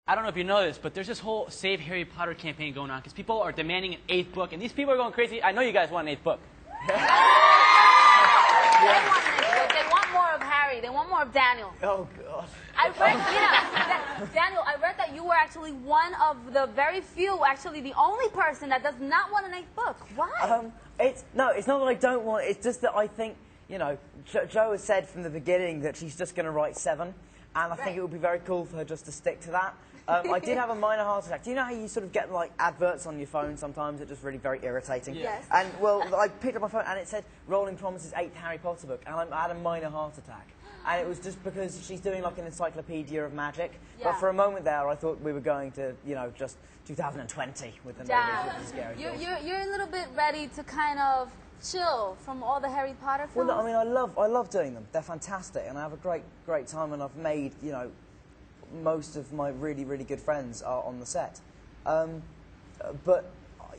I don't know if you know this, but there's this whole Save Harry Potter campaign going on because people are demanding an 8th book, and these people are going crazy. I know you guys want an 8th book. They want more of Harry. They want more of Daniel. Oh, God. I read, Daniel, I read that you were actually one of the very few, actually the only person that does not want an 8th book. Why? It's not that I don't want it. It's just that I think, you know, Jo has said from the beginning that she's just going to write 7, and I think it would be very cool for her just to stick to that. I did have a minor heart attack. Do you know how you sort of get, like, adverts on your phone sometimes? It's just really very irritating. Yes. And, well, I picked up my phone and it said, Rowling promises 8th Harry Potter book, and I had a minor heart attack. And it was just because she's doing, like, an encyclopedia of magic. Yeah. But for a moment there, I thought we were going to, you know, just 2020 with the movies with the scary films. You're a little bit ready to kind of chill from all the Harry Potter films? Well, no, I mean, I love doing them. They're fantastic, and I have a great time, and I've made, you know, most of my really good friends are on the set. But,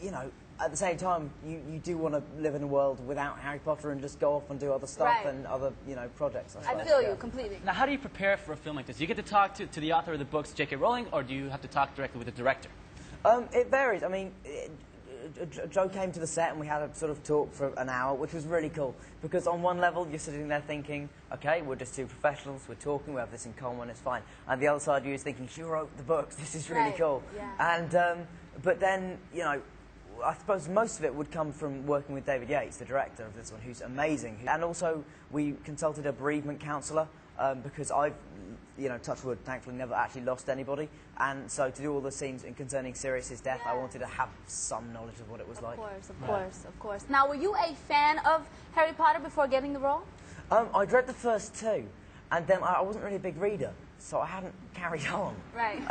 you know, at the same time, you do want to live in a world without Harry Potter and just go off and do other stuff and other, you know, projects. I feel you completely. Now, how do you prepare for a film like this? Do you get to talk to the author of the books, J.K. Rowling, or do you have to talk directly with the director? It varies. I mean, Jo came to the set and we had a sort of talk for an hour, which was really cool. Because on one level, you're sitting there thinking, okay, we're just two professionals, we're talking, we have this in common, it's fine. And the other side of you is thinking, she wrote the books, this is really cool. Yeah. And, but then, you know, I suppose most of it would come from working with David Yates, the director of this one, who's amazing. And also, we consulted a bereavement counsellor, because I've, you know, touch wood, thankfully never actually lost anybody. And so to do all the scenes concerning Sirius's death, I wanted to have some knowledge of what it was like. Of course. Now, were you a fan of Harry Potter before getting the role? I'd read the first 2, and then I wasn't really a big reader, so I hadn't carried on. Right.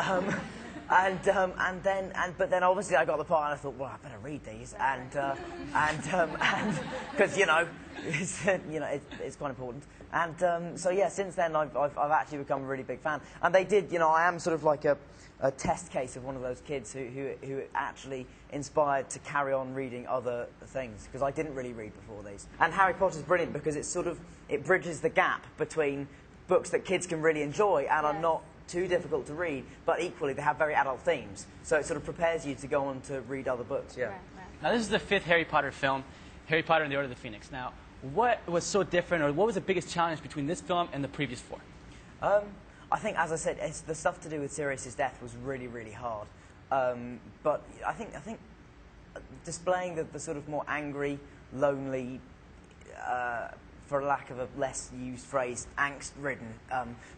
But then obviously I got the part and I thought, well, I better read these, and because you know, it's quite important. And so yeah, since then I've actually become a really big fan. And they did, you know, I am sort of like a test case of one of those kids who actually inspired to carry on reading other things, because I didn't really read before these. And Harry Potter's brilliant because it bridges the gap between books that kids can really enjoy and are not too difficult to read, but equally they have very adult themes. So it sort of prepares you to go on to read other books. Yeah. Right. Now this is the 5th Harry Potter film, Harry Potter and the Order of the Phoenix. Now, what was so different, or what was the biggest challenge between this film and the previous 4? I think, as I said, the stuff to do with Sirius's death was really hard. But I think displaying the sort of more angry, lonely, for lack of a less used phrase, angst-ridden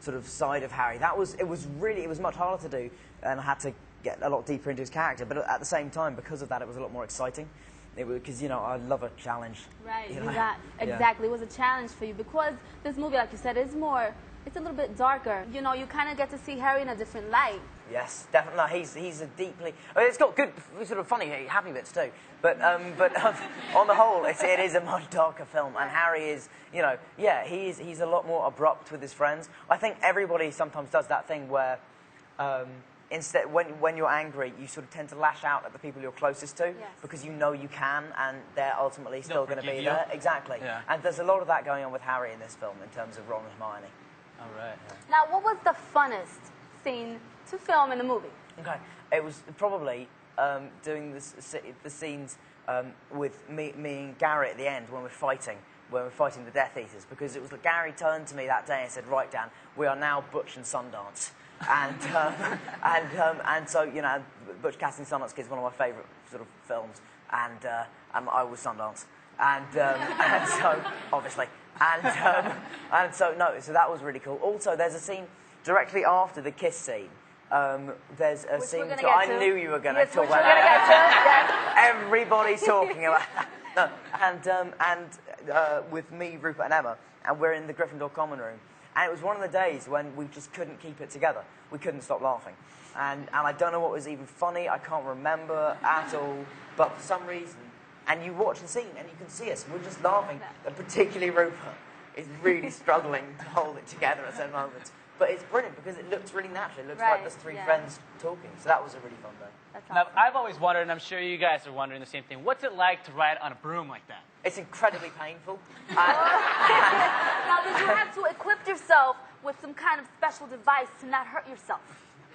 sort of side of Harry. It was much harder to do, and I had to get a lot deeper into his character. But at the same time, because of that, it was a lot more exciting. Because, you know, I love a challenge. Right, you know? exactly. It was a challenge for you because this movie, like you said, it's a little bit darker. You know, you kind of get to see Harry in a different light. Yes, definitely. No, he's a deeply... I mean, it's got good, sort of funny, happy bits too. But on the whole, it is a much darker film. And Harry is, you know, yeah, he's a lot more abrupt with his friends. I think everybody sometimes does that thing where... instead, when you're angry, you sort of tend to lash out at the people you're closest to because you know you can, and they're ultimately still going to be there. Exactly. Yeah. And there's a lot of that going on with Harry in this film in terms of Ron and Hermione. All right. Now, what was the funnest scene to film in the movie? Okay, it was probably doing the scenes with me and Gary at the end when we're fighting the Death Eaters, because it was like Gary turned to me that day and said, "Right, Dan, we are now Butch and Sundance." And so, you know, Butch Cassidy and Sundance Kid is one of my favourite sort of films, and I was Sundance, and so obviously, and so so that was really cool. Also, there's a scene directly after the kiss scene. There's a scene. I knew you were going to talk about that. Everybody's talking about that. With me, Rupert, and Emma, and we're in the Gryffindor common room. And it was one of the days when we just couldn't keep it together. We couldn't stop laughing. And I don't know what was even funny. I can't remember at all. But for some reason, and you watch the scene and you can see us, we're just laughing. And particularly Rupert is really struggling to hold it together at certain moments. But it's brilliant because it looks really natural. It looks like there's 3 friends talking. So that was a really fun day. That's awesome. Now, I've always wondered, and I'm sure you guys are wondering the same thing, what's it like to ride on a broom like that? It's incredibly painful. Now, did you have to equip yourself with some kind of special device to not hurt yourself?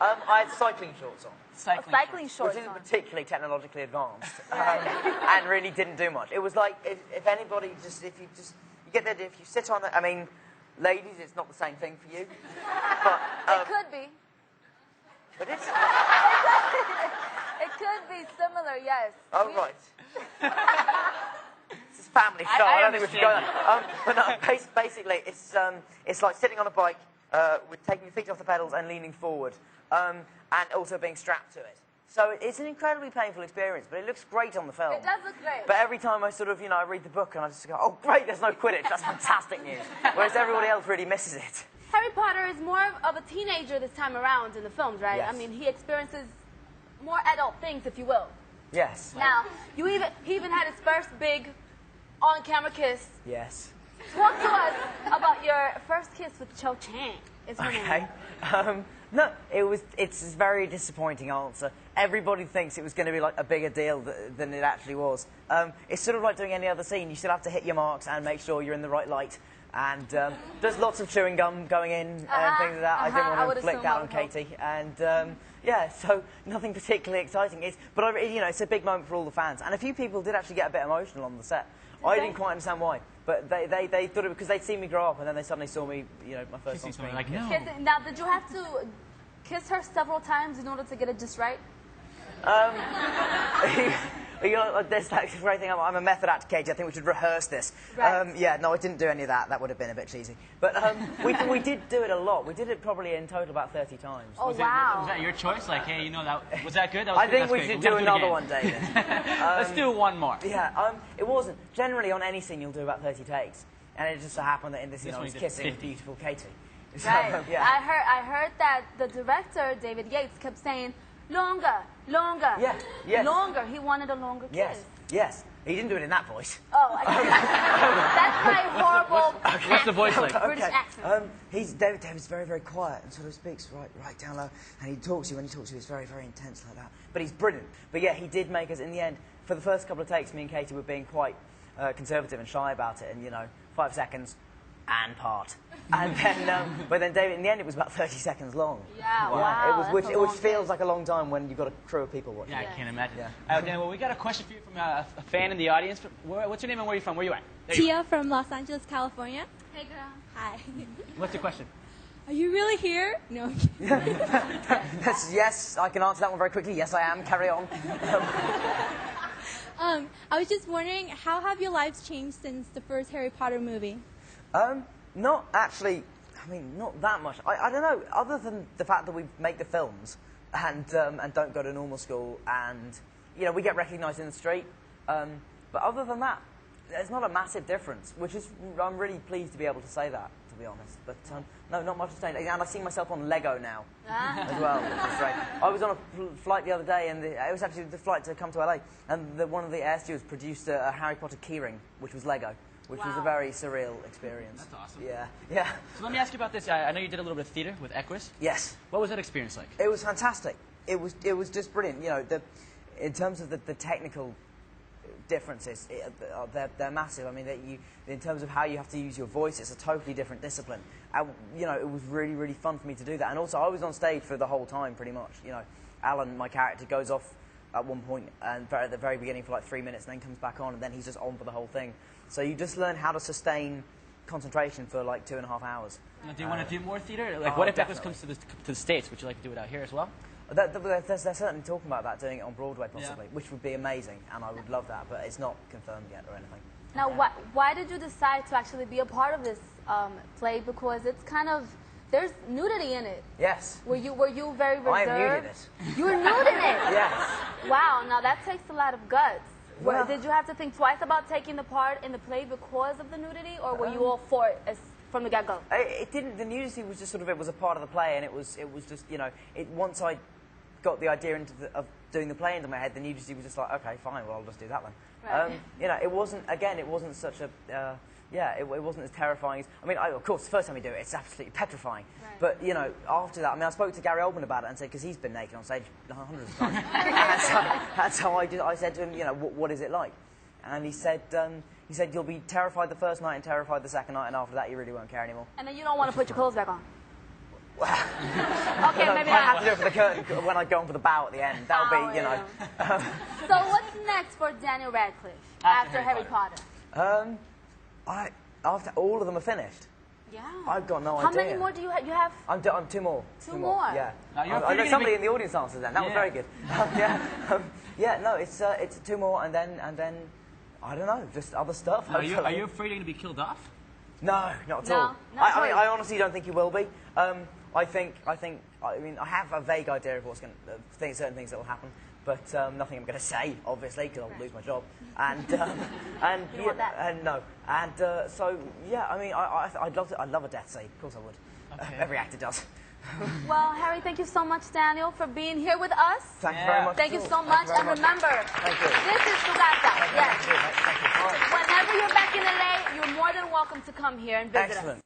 I had cycling shorts on. Cycling shorts Which isn't on. particularly technologically advanced, and really didn't do much. It was like if anybody if you get there, if you sit on it. I mean, ladies, it's not the same thing for you, but It could be. but it's. It could be similar, yes. Oh right. It's a family show. I don't think we should go there. But no, basically, it's like sitting on a bike with taking your feet off the pedals and leaning forward, and also being strapped to it. So it's an incredibly painful experience, but it looks great on the film. It does look great. But every time I sort of, I read the book and I just go, oh great, there's no Quidditch. That's fantastic news. Whereas everybody else really misses it. Harry Potter is more of a teenager this time around in the films, right? Yes. I mean, he experiences more adult things, if you will. Yes. Now, he even had his first big on-camera kiss. Yes. Talk to us about your first kiss with Cho Chang. Is her name. Okay. No, it's a very disappointing answer. Everybody thinks it was going to be like a bigger deal than it actually was. It's sort of like doing any other scene. You still have to hit your marks and make sure you're in the right light. And there's lots of chewing gum going in and things like that. I didn't want to flick that on Katie. And yeah, so nothing particularly exciting. But it's a big moment for all the fans. And a few people did actually get a bit emotional on the set. I didn't quite understand why. But they thought it because they'd seen me grow up and then they suddenly saw me, my first on screen. Like, no. Now, did you have to kiss her several times in order to get it just right? There's that great thing. I'm a method actor, Katie. I think we should rehearse this. Right. Yeah, no, I didn't do any of that. That would have been a bit cheesy. But we did do it a lot. We did it probably in total about 30 times. Oh, Was wow. that your choice? Like, hey, was that good? That was I good? think That's we great. should We do gotta another it one, again. David. Let's do one more. Yeah, it wasn't. Generally, on any scene, you'll do about 30 takes. And it just so happened that in this scene, I one was you did kissing 50. beautiful Katie. So, Right. yeah. I heard that the director, David Yates, kept saying, longer, longer, Yeah, yes. longer. He wanted a longer kiss. Yes. He didn't do it in that voice. Oh, that's my horrible What's the voice like? British accent. David's very, very quiet and sort of speaks right down low. And he talks to you, when he talks to you, it's very, very intense like that. But he's brilliant. But yeah, he did make us, in the end, for the first couple of takes, me and Katie were being quite conservative and shy about it. And, 5 seconds and part. And then, but then David, in the end, it was about 30 seconds long. Yeah, wow. Which feels like a long time when you've got a crew of people watching. Yeah, I can't imagine. Yeah. Dan, well, we got a question for you from a fan in the audience. What's your name and where are you from? Where are you at? There you Tia from Los Angeles, California. Hey, girl. Hi. go. What's your question? Are you really here? No. Yes, I can answer that one very quickly. Yes, I am. Carry on. I was just wondering, how have your lives changed since the first Harry Potter movie? Not actually. I mean, not that much. I don't know. Other than the fact that we make the films and don't go to normal school, and we get recognised in the street. But other than that, there's not a massive difference. Which is, I'm really pleased to be able to say that, to be honest. But no, not much has changed. And I see myself on Lego now as well, which is great. I was on a flight the other day, and it was actually the flight to come to LA, and one of the air stewards produced a Harry Potter keyring, which was Lego. Which was a very surreal experience. That's awesome. Yeah. So let me ask you about this. I know you did a little bit of theater with Equus. Yes. What was that experience like? It was fantastic. It was just brilliant. In terms of the technical differences, they're massive. I mean, in terms of how you have to use your voice, it's a totally different discipline. And, it was really, really fun for me to do that. And also, I was on stage for the whole time, pretty much. Alan, my character, goes off at one point and at the very beginning for like 3 minutes, and then comes back on, and then he's just on for the whole thing. So you just learn how to sustain concentration for like 2.5 hours. Now, do you want to do more theater? Like, what if Equus definitely. comes to the States? Would you like to do it out here as well? They're certainly talking about that, doing it on Broadway possibly, which would be amazing, and I would love that, but it's not confirmed yet or anything. Now, why did you decide to actually be a part of this play? Because it's kind of, there's nudity in it. Yes. Were you very reserved? I am nude in it. You were nude in it? Yes. Wow, now that takes a lot of guts. Well, did you have to think twice about taking the part in the play because of the nudity, or were you all for it from the get-go? It didn't. The nudity was just sort of, it was a part of the play, and it was just, once I got the idea of doing the play into my head, the nudity was just like, okay, fine, well, I'll just do that then. Right. It wasn't such a, it wasn't as terrifying as, of course, the first time you do it, it's absolutely petrifying. Right. But, after that, I spoke to Gary Oldman about it and said, because he's been naked on stage hundreds of times. And that's how I did it. I said to him, what is it like? And he said, you'll be terrified the first night and terrified the second night, and after that, you really won't care anymore. And then you don't want to put your clothes back on. Okay, maybe I have not. to do it for the curtain when I go on for the bow at the end. That'll be, you know. So what's next for Daniel Radcliffe after Harry Potter? After all of them are finished. Yeah. I've got no How idea. many more do you have? You have I'm two more. Two more? Yeah. Now, you're I afraid know you're somebody gonna in the audience answered that. That was very good. Yeah. No, it's two more, and then I don't know, just other stuff. Are you afraid you're going to be killed off? No, not at No, all. not I mean, really. I honestly don't think he will be. I mean, I have a vague idea of what's going to, certain things that will happen, but nothing I'm going to say, obviously, because I'll lose my job. And You don't want that. and no, and so yeah, I mean, I'd love a death scene. Of course, I would. Okay. Every actor does. Well, Harry, thank you so much, Daniel, for being here with us. Thank you very much. Thank you George. so much, Thank you and very much. remember, Thank you. this is Sugata. Yes. Thank you. All right. Whenever you're back in LA, you're more than welcome to come here and visit us. Excellent.